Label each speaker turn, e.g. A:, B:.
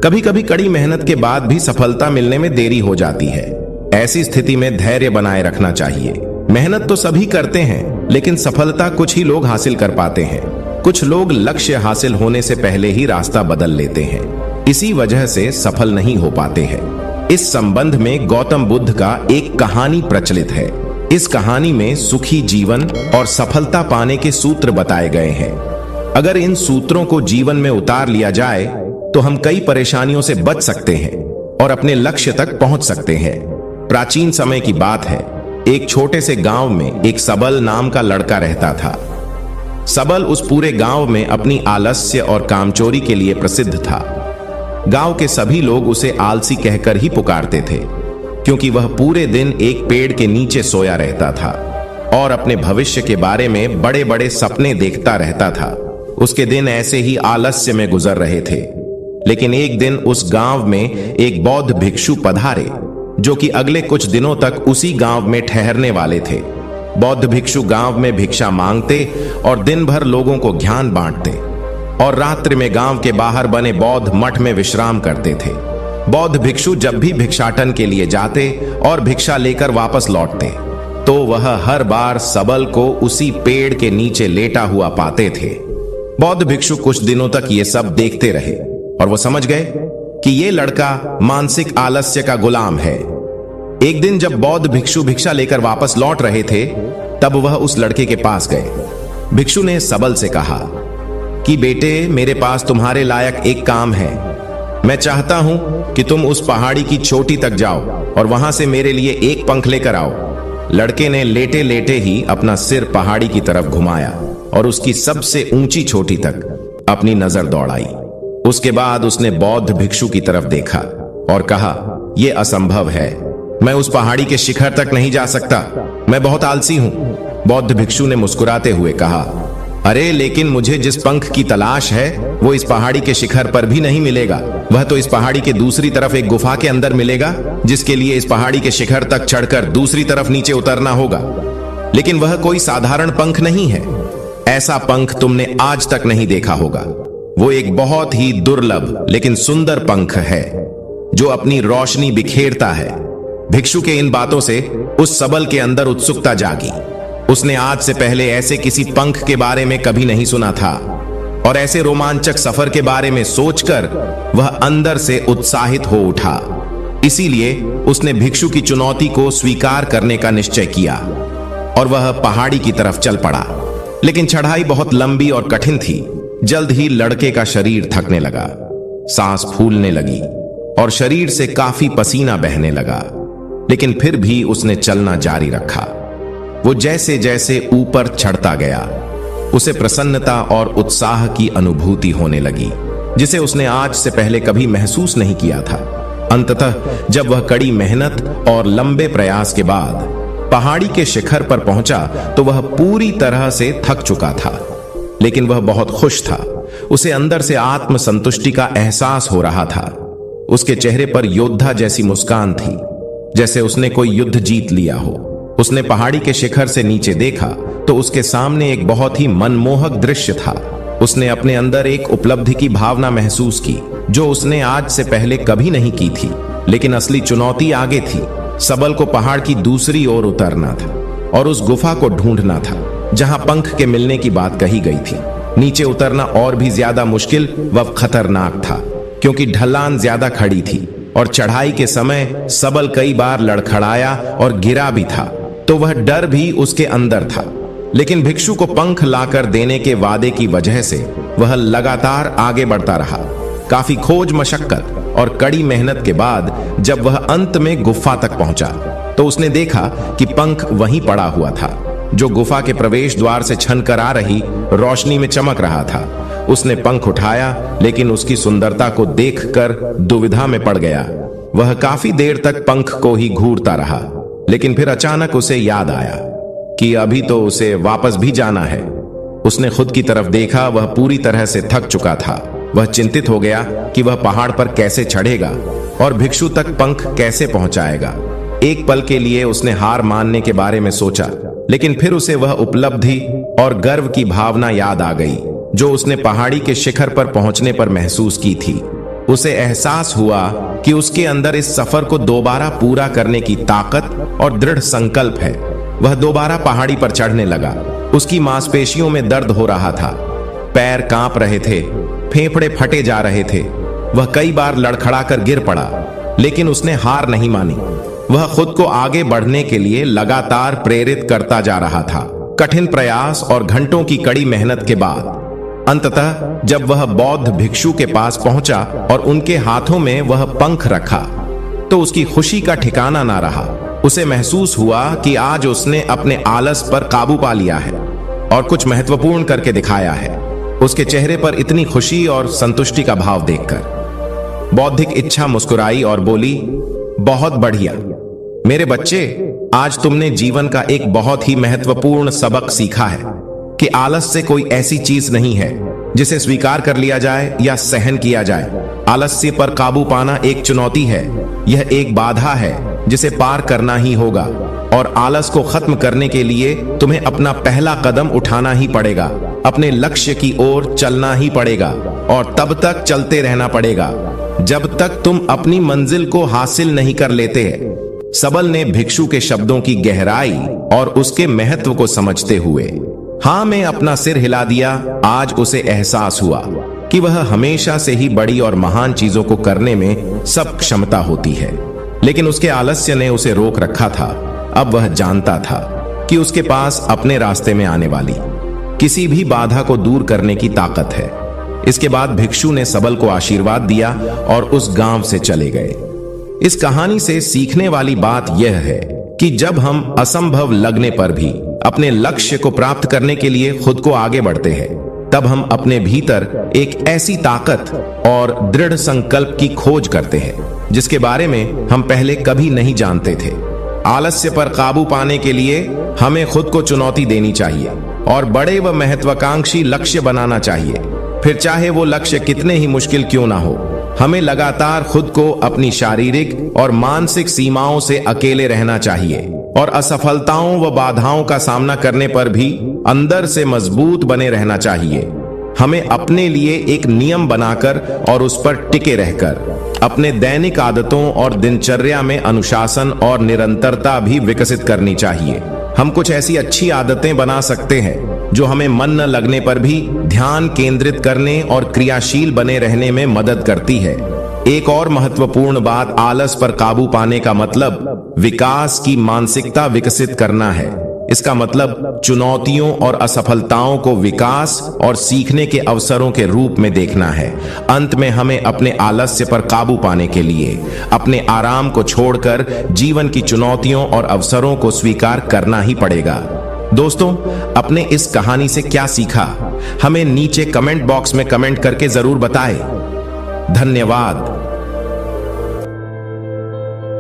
A: कभी कभी कड़ी मेहनत के बाद भी सफलता मिलने में देरी हो जाती है। ऐसी स्थिति में धैर्य बनाए रखना चाहिए। मेहनत तो सभी करते हैं, लेकिन सफलता कुछ ही लोग हासिल कर पाते हैं। कुछ लोग लक्ष्य हासिल होने से पहले ही रास्ता बदल लेते हैं, इसी वजह से सफल नहीं हो पाते हैं। इस संबंध में गौतम बुद्ध का एक कहानी प्रचलित है। इस कहानी में सुखी जीवन और सफलता पाने के सूत्र बताए गए हैं। अगर इन सूत्रों को जीवन में उतार लिया जाए तो हम कई परेशानियों से बच सकते हैं और अपने लक्ष्य तक पहुंच सकते हैं। प्राचीन समय की बात है। एक छोटे से गांव में एक सबल नाम का लड़का रहता था। सबल उस पूरे गांव में अपनी आलस्य और कामचोरी के लिए प्रसिद्ध था। गांव के सभी लोग उसे आलसी कहकर ही पुकारते थे, क्योंकि वह पूरे दिन एक पेड़ के नीचे सोया रहता था और अपने भविष्य के बारे में बड़े बड़े सपने देखता रहता था। उसके दिन ऐसे ही आलस्य में गुजर रहे थे। लेकिन एक दिन उस गांव में एक बौद्ध भिक्षु पधारे, जो कि अगले कुछ दिनों तक उसी गांव में ठहरने वाले थे। बौद्ध भिक्षु गांव में भिक्षा मांगते और दिन भर लोगों को ज्ञान बांटते और रात्रि में गांव के बाहर बने बौद्ध मठ में विश्राम करते थे। बौद्ध भिक्षु जब भी भिक्षाटन के लिए जाते और भिक्षा लेकर वापस लौटते, तो वह हर बार सबल को उसी पेड़ के नीचे लेटा हुआ पाते थे। बौद्ध भिक्षु कुछ दिनों तक ये सब देखते रहे और वो समझ गए कि ये लड़का मानसिक आलस्य का गुलाम है। एक दिन जब बौद्ध भिक्षु भिक्षा लेकर वापस लौट रहे थे, तब वह उस लड़के के पास गए। भिक्षु ने सबल से कहा कि बेटे, मेरे पास तुम्हारे लायक एक काम है। मैं चाहता हूं कि तुम उस पहाड़ी की चोटी तक जाओ और वहां से मेरे लिए एक पंख लेकर आओ। लड़के ने लेटे लेटे ही अपना सिर पहाड़ी की तरफ घुमाया और उसकी सबसे ऊंची चोटी तक अपनी नजर दौड़ाई। उसके बाद उसने बौद्ध भिक्षु की तरफ देखा और कहा, यह असंभव है, मैं उस पहाड़ी के शिखर तक नहीं जा सकता, मैं बहुत आलसी हूं। बौद्ध भिक्षु ने मुस्कुराते हुए कहा, अरे लेकिन मुझे जिस पंख की तलाश है वो इस पहाड़ी के शिखर पर भी नहीं मिलेगा। वह तो इस पहाड़ी के दूसरी तरफ एक गुफा के अंदर मिलेगा, जिसके लिए इस पहाड़ी के शिखर तक चढ़कर दूसरी तरफ नीचे उतरना होगा। लेकिन वह कोई साधारण पंख नहीं है। ऐसा पंख तुमने आज तक नहीं देखा होगा। वो एक बहुत ही दुर्लभ लेकिन सुंदर पंख है, जो अपनी रोशनी बिखेरता है। भिक्षु के इन बातों से उस सबल के अंदर उत्सुकता जागी। उसने आज से पहले ऐसे किसी पंख के बारे में कभी नहीं सुना था और ऐसे रोमांचक सफर के बारे में सोचकर वह अंदर से उत्साहित हो उठा। इसीलिए उसने भिक्षु की चुनौती को स्वीकार करने का निश्चय किया और वह पहाड़ी की तरफ चल पड़ा। लेकिन चढ़ाई बहुत लंबी और कठिन थी। जल्द ही लड़के का शरीर थकने लगा, सांस फूलने लगी और शरीर से काफी पसीना बहने लगा। लेकिन फिर भी उसने चलना जारी रखा। वो जैसे जैसे ऊपर चढ़ता गया, उसे प्रसन्नता और उत्साह की अनुभूति होने लगी, जिसे उसने आज से पहले कभी महसूस नहीं किया था। अंततः जब वह कड़ी मेहनत और लंबे प्रयास के बाद पहाड़ी के शिखर पर पहुंचा, तो वह पूरी तरह से थक चुका था, लेकिन वह बहुत खुश था। उसे अंदर से आत्म संतुष्टि का एहसास हो रहा था। उसके चेहरे पर योद्धा जैसी मुस्कान थी, जैसे उसने कोई युद्ध जीत लिया हो। उसने पहाड़ी के शिखर से नीचे देखा तो उसके सामने एक बहुत ही मनमोहक दृश्य था। उसने अपने अंदर एक उपलब्धि की भावना महसूस की, जो उसने आज से पहले कभी नहीं की थी। लेकिन असली चुनौती आगे थी। सबल को पहाड़ की दूसरी ओर उतरना था और उस गुफा को ढूंढना था जहां पंख के मिलने की बात कही गई थी। नीचे उतरना और भी ज्यादा मुश्किल व खतरनाक था, क्योंकि ढलान ज्यादा खड़ी थी और चढ़ाई के समय सबल कई बार लड़खड़ाया और गिरा भी था, तो वह डर भी उसके अंदर था। लेकिन भिक्षु को पंख लाकर देने के वादे की वजह से वह लगातार आगे बढ़ता रहा। काफी खोज मशक्कत और कड़ी मेहनत के बाद जब वह अंत में गुफा तक पहुंचा, तो उसने देखा कि पंख वहीं पड़ा हुआ था, जो गुफा के प्रवेश द्वार से छनकर आ रही रोशनी में चमक रहा था। उसने पंख उठाया, लेकिन उसकी सुंदरता को देखकर दुविधा में पड़ गया। वह काफी देर तक पंख को ही घूरता रहा, लेकिन फिर अचानक उसे याद आया कि अभी तो उसे वापस भी जाना है। उसने खुद की तरफ देखा, वह पूरी तरह से थक चुका था। वह चिंतित हो गया कि वह पहाड़ पर कैसे चढ़ेगा और भिक्षु तक पंख कैसे पहुंचाएगा। एक पल के लिए उसने हार मानने के बारे में सोचा, लेकिन फिर उसे वह उपलब्धि और गर्व की भावना याद आ गई जो उसने पहाड़ी के शिखर पर पहुंचने पर महसूस की थी। उसे एहसास हुआ कि उसके अंदर इस सफर को दोबारा पूरा करने की ताकत और दृढ़ संकल्प है। वह दोबारा पहाड़ी पर चढ़ने लगा। उसकी मांसपेशियों में दर्द हो रहा था, पैर कांप रहे थे, फेफड़े फटे जा रहे थे। वह कई बार लड़खड़ाकर गिर पड़ा, लेकिन उसने हार नहीं मानी। वह खुद को आगे बढ़ने के लिए लगातार प्रेरित करता जा रहा था। कठिन प्रयास और घंटों की कड़ी मेहनत के बाद अंततः जब वह बौद्ध भिक्षु के पास पहुंचा और उनके हाथों में वह पंख रखा, तो उसकी खुशी का ठिकाना ना रहा। उसे महसूस हुआ कि आज उसने अपने आलस पर काबू पा लिया है और कुछ महत्वपूर्ण करके दिखाया है। उसके चेहरे पर इतनी खुशी और संतुष्टि का भाव देखकर बौद्धिक इच्छा मुस्कुराई और बोली, बहुत बढ़िया मेरे बच्चे, आज तुमने जीवन का एक बहुत ही महत्वपूर्ण सबक सीखा है कि आलस से कोई ऐसी चीज नहीं है जिसे स्वीकार कर लिया जाए या सहन किया जाए। आलस्य पर काबू पाना एक चुनौती है, यह एक बाधा है जिसे पार करना ही होगा और आलस को खत्म करने के लिए तुम्हें अपना पहला कदम उठाना ही पड़ेगा, अपने लक्ष्य की ओर चलना ही पड़ेगा और तब तक चलते रहना पड़ेगा जब तक तुम अपनी मंजिल को हासिल नहीं कर लेते। सबल ने भिक्षु के शब्दों की गहराई और उसके महत्व को समझते हुए हाँ में अपना सिर हिला दिया। आज उसे एहसास हुआ कि वह हमेशा से ही बड़ी और महान चीजों को करने में सब क्षमता होती है, लेकिन उसके आलस्य ने उसे रोक रखा था। अब वह जानता था कि उसके पास अपने रास्ते में आने वाली किसी भी बाधा को दूर करने की ताकत है। इसके बाद भिक्षु ने सबल को आशीर्वाद दिया और उस गांव से चले गए। इस कहानी से सीखने वाली बात यह है कि जब हम असंभव लगने पर भी अपने लक्ष्य को प्राप्त करने के लिए खुद को आगे बढ़ते हैं, तब हम अपने भीतर एक ऐसी ताकत और दृढ़ संकल्प की खोज करते हैं जिसके बारे में हम पहले कभी नहीं जानते थे। आलस्य पर काबू पाने के लिए हमें खुद को चुनौती देनी चाहिए और बड़े व महत्वाकांक्षी लक्ष्य बनाना चाहिए। फिर चाहे वो लक्ष्य कितने ही मुश्किल क्यों ना हो, हमें लगातार खुद को अपनी शारीरिक और मानसिक सीमाओं से अकेले रहना चाहिए और असफलताओं व बाधाओं का सामना करने पर भी अंदर से मजबूत बने रहना चाहिए। हमें अपने लिए एक नियम बनाकर और उस पर टिके रहकर अपने दैनिक आदतों और दिनचर्या में अनुशासन और निरंतरता भी विकसित करनी चाहिए। हम कुछ ऐसी अच्छी आदतें बना सकते हैं जो हमें मन न लगने पर भी ध्यान केंद्रित करने और क्रियाशील बने रहने में मदद करती है। एक और महत्वपूर्ण बात, आलस पर काबू पाने का मतलब विकास की मानसिकता विकसित करना है। इसका मतलब चुनौतियों और असफलताओं को विकास और सीखने के अवसरों के रूप में देखना है। अंत में हमें अपने आलस्य पर काबू पाने के लिए अपने आराम को छोड़कर जीवन की चुनौतियों और अवसरों को स्वीकार करना ही पड़ेगा। दोस्तों, अपने इस कहानी से क्या सीखा, हमें नीचे कमेंट बॉक्स में कमेंट करके जरूर बताएं। धन्यवाद।